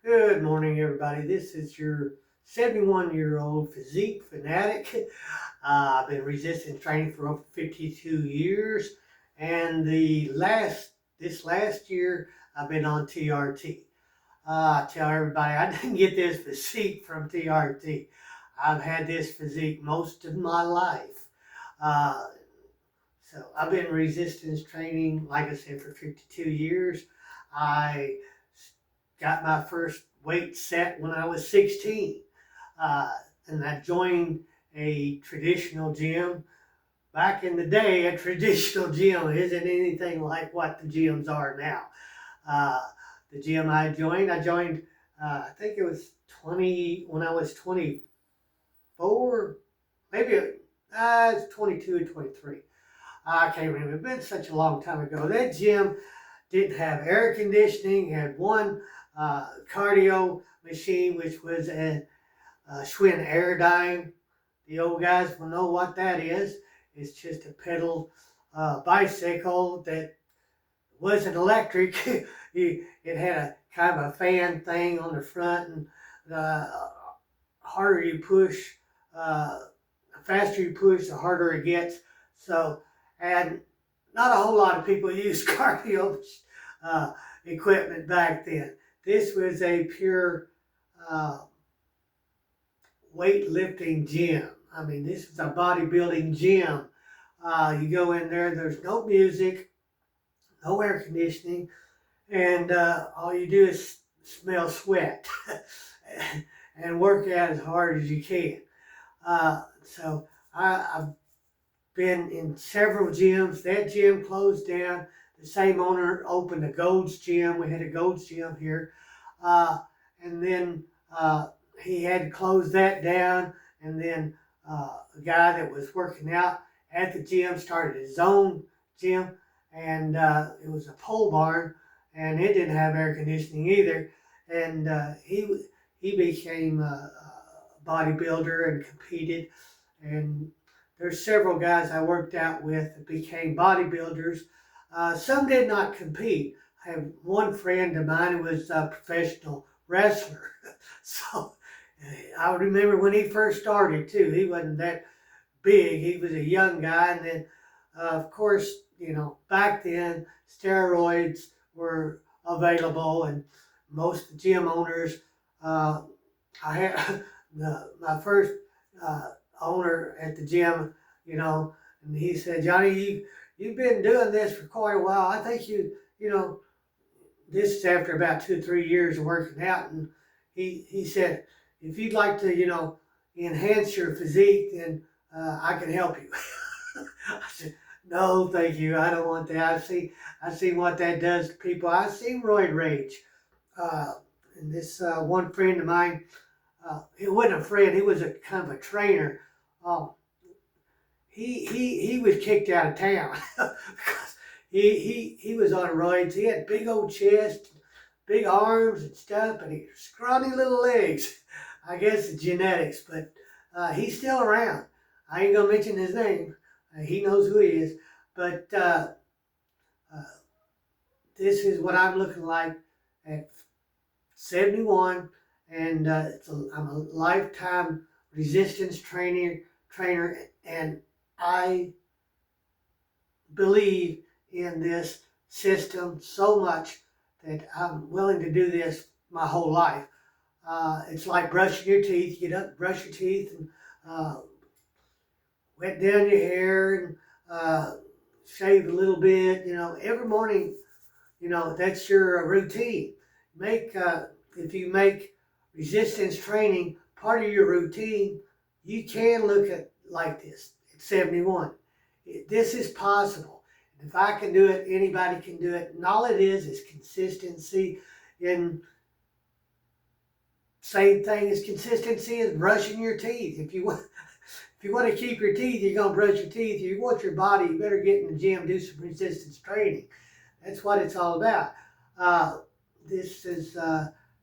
Good morning, everybody. This is your 71-year-old physique fanatic. I've been resistance training for over 52 years, and this last year I've been on TRT. I tell everybody I didn't get this physique from TRT. I've had this physique most of my life. Uh, so I've been resistance training, like I said, for 52 years. I got my first weight set when I was 16. Uh, and I joined a traditional gym. Back in the day, a traditional gym isn't anything like what the gyms are now. Uh, the gym I joined, I think it was 20, when I was 24, maybe it's 22 or 23. I can't remember. It's been such a long time ago. That gym didn't have air conditioning, had one cardio machine, which was a Schwinn Airdyne. The old guys will know what that is. It's just a pedal bicycle that wasn't electric. It had a kind of a fan thing on the front, and the harder you push, the faster you push, the harder it gets. So, and not a whole lot of people use cardio uh, equipment back then. This was a pure uh, weightlifting gym. I mean, this is a bodybuilding gym. You go in there, there's no music, no air conditioning, and all you do is smell sweat and work out as hard as you can. I've been in several gyms. That gym closed down. The same owner opened a Gold's Gym. We had a Gold's Gym here. And then he had to close that down. And then a guy that was working out at the gym started his own gym. And it was a pole barn. And it didn't have air conditioning either. And he became a bodybuilder and competed. And there's several guys I worked out with that became bodybuilders. Some did not compete. I have one friend of mine who was a professional wrestler. So I remember when he first started too. He wasn't that big. He was a young guy. And then, of course, back then steroids were available, and most gym owners, uh, I had my first owner at the gym, and he said, Johnny, you've been doing this for quite a while. I think this is after about 2 or 3 years of working out. And he said, if you'd like to, enhance your physique, then I can help you. I said, no, thank you. I don't want that. I see what that does to people. I've seen roid rage. Uh, and this one friend of mine, he wasn't a friend, he was a kind of a trainer. Um, he was kicked out of town because he was on roids. He had big old chest, big arms and stuff, and he scrawny little legs. I guess it's genetics, but he's still around. I ain't gonna mention his name. He knows who he is, but uh, this is what I'm looking like at 71, and I'm a lifetime resistance trainer, and I believe in this system so much that I'm willing to do this my whole life. It's like brushing your teeth. You get up, brush your teeth, and wet down your hair, and shave a little bit. Every morning. That's your routine. If you make resistance training part of your routine, you can look at like this at 71. This is possible. If I can do it, anybody can do it. And all it is consistency. In same thing as consistency as brushing your teeth. If you want to keep your teeth, you're gonna brush your teeth. If you want your body, you better get in the gym, do some resistance training. That's what it's all about. This is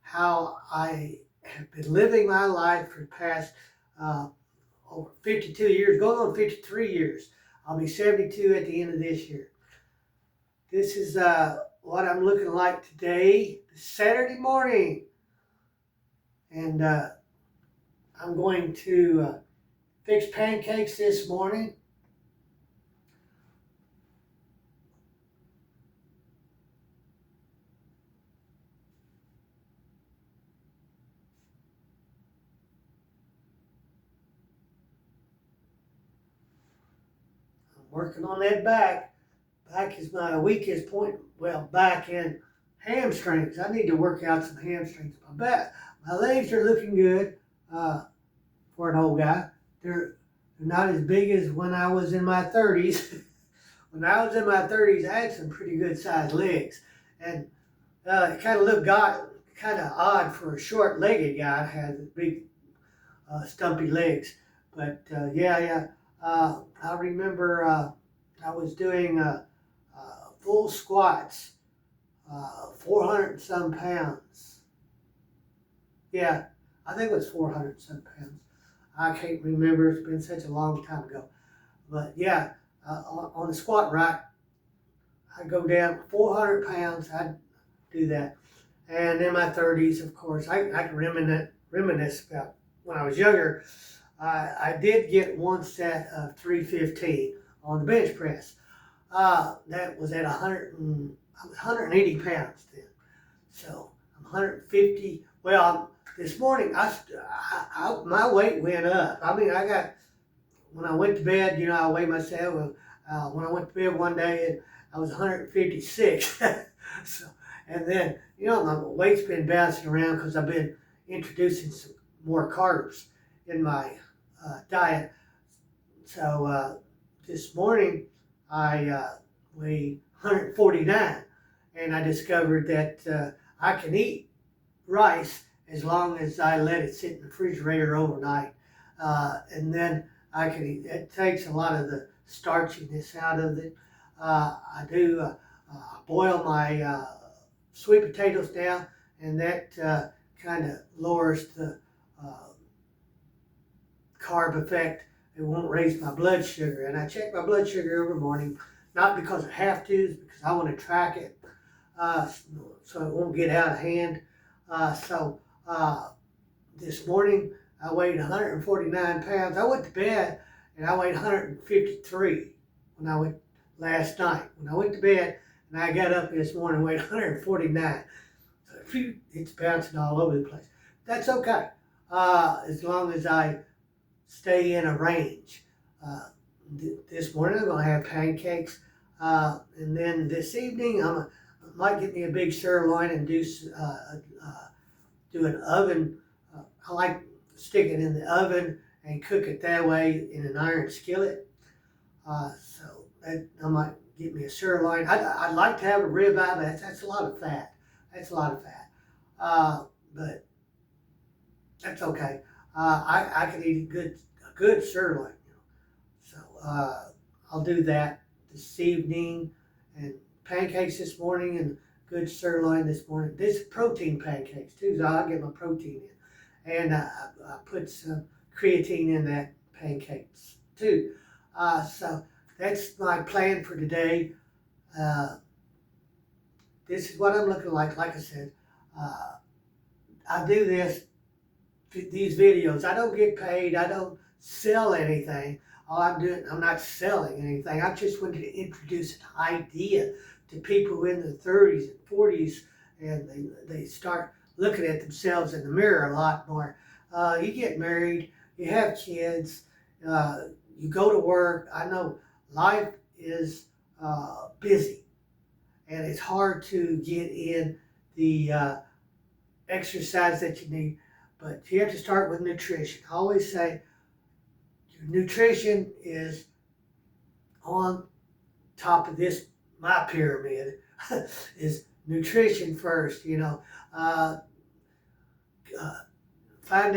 how I have been living my life for the past over 52 years, going on 53 years. I'll be 72 at the end of this year. This is what I'm looking like today, Saturday morning. and I'm going to fix pancakes this morning. I'm working on that back. Back is my weakest point. Well, back and hamstrings. I need to work out some hamstrings. My legs are looking good for an old guy. They're not as big as when I was in my 30s. When I was in my 30s, I had some pretty good sized legs, and it kind of looked kind of odd for a short-legged guy to have big, stumpy legs. But yeah. I remember I was doing full squats, 400 and some pounds. Yeah, I think it was 400 and some pounds. I can't remember. It's been such a long time ago. But yeah, on the squat rack, I go down 400 pounds. I'd do that. And in my 30s, of course, I can reminisce about when I was younger. I did get one set of 315 on the bench press. That was at 180 pounds then. So I'm 150. Well, this morning my weight went up. I mean, when I went to bed, I weighed myself. When I went to bed one day, I was 156. So, and then, my weight's been bouncing around because I've been introducing some more carbs in my diet. So this morning I weighed 149, and I discovered that I can eat rice as long as I let it sit in the refrigerator overnight, and then I can eat. It takes a lot of the starchiness out of it. I do boil my sweet potatoes down, and that kind of lowers the carb effect. It won't raise my blood sugar, and I check my blood sugar every morning, not because I have to, it's because I want to track it, so it won't get out of hand. So this morning I weighed 149 pounds. I went to bed and I weighed 153 when I went last night. When I went to bed and I got up this morning, weighed 149. So it's bouncing all over the place. That's okay, as long as I stay in a range. This morning I'm going to have pancakes, and then this evening I might get me a big sirloin and do an oven. I like to stick it in the oven and cook it that way in an iron skillet. So I might get me a sirloin. I'd like to have a ribeye, but that's a lot of fat. That's a lot of fat. But that's okay. I can eat a good sirloin. So I'll do that this evening, and pancakes this morning, and good sirloin this morning. This protein pancakes too, so I'll get my protein in, and I put some creatine in that pancakes too. So that's my plan for today. This is what I'm looking like. Like I said, I do these videos. I don't get paid. I don't sell anything. All I'm doing, I'm not selling anything. I just wanted to introduce an idea to people in the 30s and 40s, and they start looking at themselves in the mirror a lot more. You get married, you have kids, you go to work. I know life is busy, and it's hard to get in the exercise that you need, but you have to start with nutrition. I always say your nutrition is on top of my pyramid is nutrition first. Find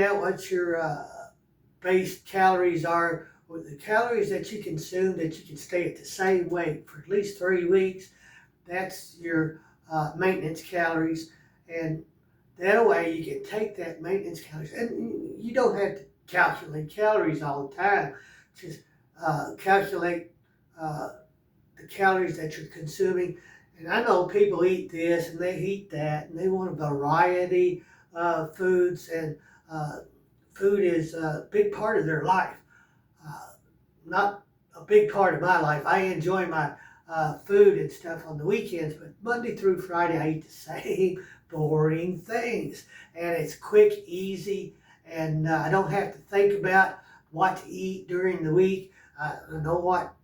out what your base calories are, or the calories that you consume, that you can stay at the same weight for at least 3 weeks. That's your maintenance calories, and that way you can take that maintenance calories, and you don't have to calculate calories all the time. Just calculate the calories that you're consuming. And I know people eat this and they eat that and they want a variety, foods, and food is a big part of their life. Uh, Not a big part of my life. I enjoy my food and stuff on the weekends, but Monday through Friday I eat the same boring things, and it's quick, easy, and I don't have to think about what to eat during the week. I know what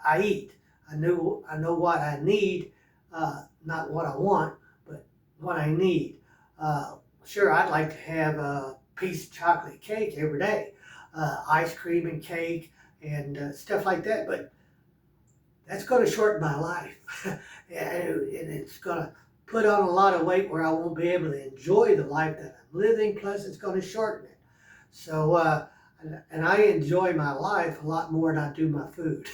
I eat. I know what I need, not what I want, but what I need. Uh, sure, I'd like to have a piece of chocolate cake every day, ice cream and cake and stuff like that, but that's going to shorten my life. And it's going to put on a lot of weight where I won't be able to enjoy the life that I'm living, plus it's going to shorten it. So, and I enjoy my life a lot more than I do my food.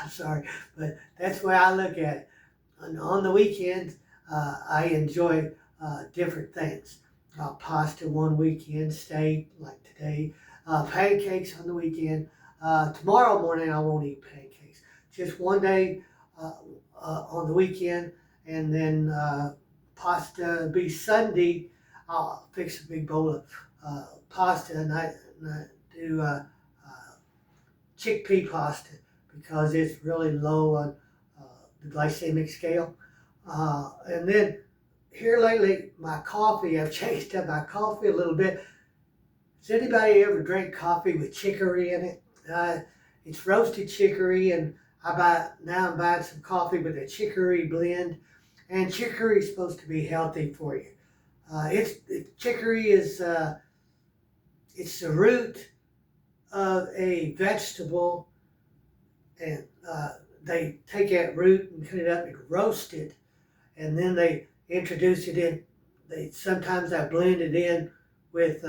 I'm sorry, but that's the way I look at it. And on the weekends, I enjoy different things. Pasta one weekend, steak like today, pancakes on the weekend. Tomorrow morning I won't eat pancakes. Just one day on the weekend, and then pasta be Sunday. I'll fix a big bowl of pasta, and I do chickpea pasta because it's really low on the glycemic scale. And then here lately, my coffee, I've changed up my coffee a little bit. Has anybody ever drank coffee with chicory in it? It's roasted chicory, and now I'm buying some coffee with a chicory blend. And chicory is supposed to be healthy for you. Chicory is it's the root of a vegetable, and they take that root and cut it up and roast it, and then they introduce it in. Sometimes I blend it in with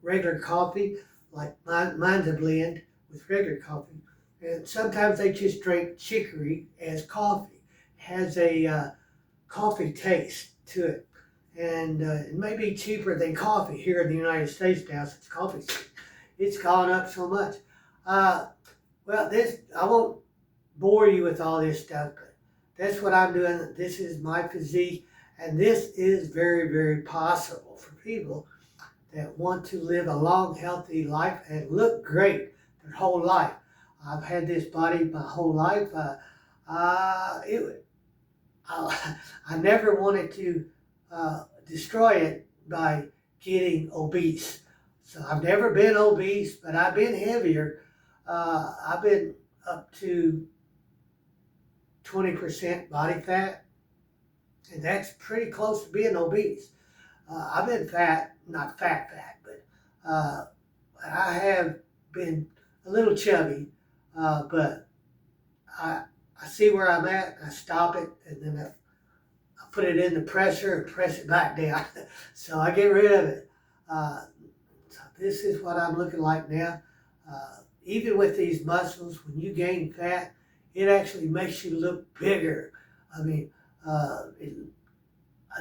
regular coffee, like mine's a blend with regular coffee, and sometimes they just drink chicory as coffee. It has a coffee taste to it, and it may be cheaper than coffee here in the United States now since coffee it's gone up so much. Well, I won't bore you with all this stuff, but that's what I'm doing. This is my physique, and this is very, very possible for people that want to live a long, healthy life and look great their whole life. I've had this body my whole life. I never wanted to destroy it by getting obese. So I've never been obese, but I've been heavier. I've been up to 20% body fat, and that's pretty close to being obese. I've been fat, not fat, but I have been a little chubby, but I see where I'm at, I stop it, and then I put it in the presser and press it back down. So I get rid of it. So this is what I'm looking like now. Even with these muscles, when you gain fat, it actually makes you look bigger. I mean,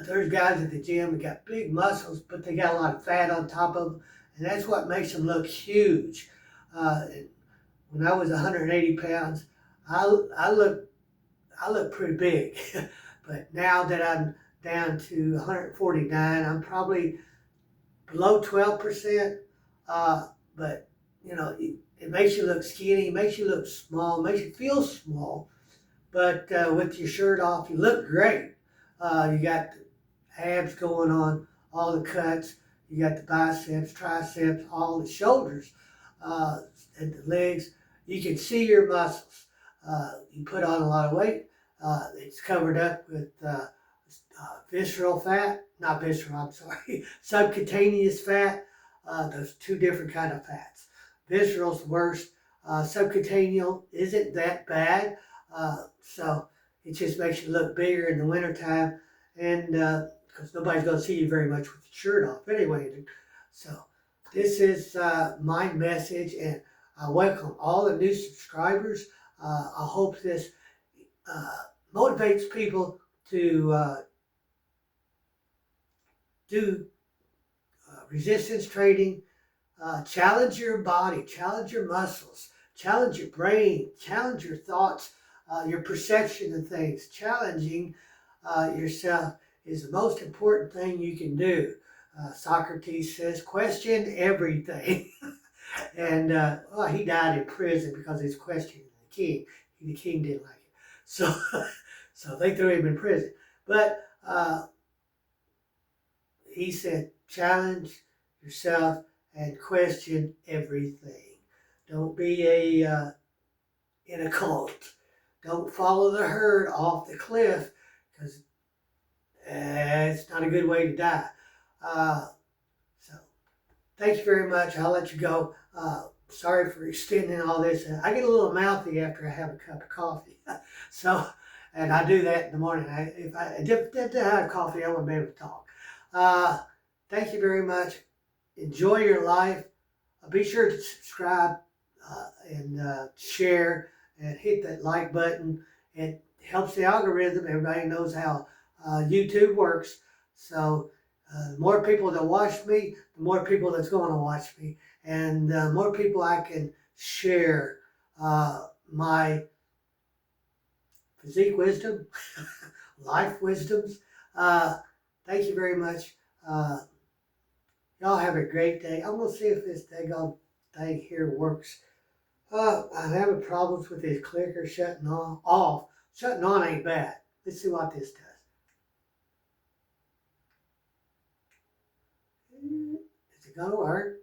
there's guys at the gym that got big muscles, but they got a lot of fat on top of them, and that's what makes them look huge. When I was 180 pounds, I look pretty big. But now that I'm down to 149, I'm probably below 12%. But you know, it makes you look skinny, makes you look small, makes you feel small. But with your shirt off, you look great. You got the abs going on, all the cuts. You got the biceps, triceps, all the shoulders, and the legs. You can see your muscles. You put on a lot of weight. It's covered up with visceral fat, not visceral, I'm sorry, subcutaneous fat. Those two different kind of fats. Visceral's worst. Subcutaneous isn't that bad. So it just makes you look bigger in the wintertime, and because nobody's going to see you very much with your shirt off anyway. So this is my message, and I welcome all the new subscribers. I hope this motivates people to do resistance training, challenge your body, challenge your muscles, challenge your brain, challenge your thoughts, your perception of things. Challenging yourself is the most important thing you can do. Socrates says, question everything. And well, he died in prison because he's questioning the king. The king didn't like it. So, so they threw him in prison. But he said, challenge yourself and question everything. Don't be in a cult. Don't follow the herd off the cliff, because it's not a good way to die. So thank you very much. I'll let you go. Sorry for extending all this. I get a little mouthy after I have a cup of coffee. So, and I do that in the morning. If I didn't have coffee, I wouldn't be able to talk. Thank you very much. Enjoy your life. Be sure to subscribe and share and hit that like button. It helps the algorithm. Everybody knows how YouTube works. So the more people that watch me, the more people that's going to watch me. And the more people I can share my physique wisdom, life wisdoms. Thank you very much. Y'all have a great day. I'm going to see if this daggone thing here works. I'm having problems with this clicker shutting off. Shutting on ain't bad. Let's see what this does. Is it going to work?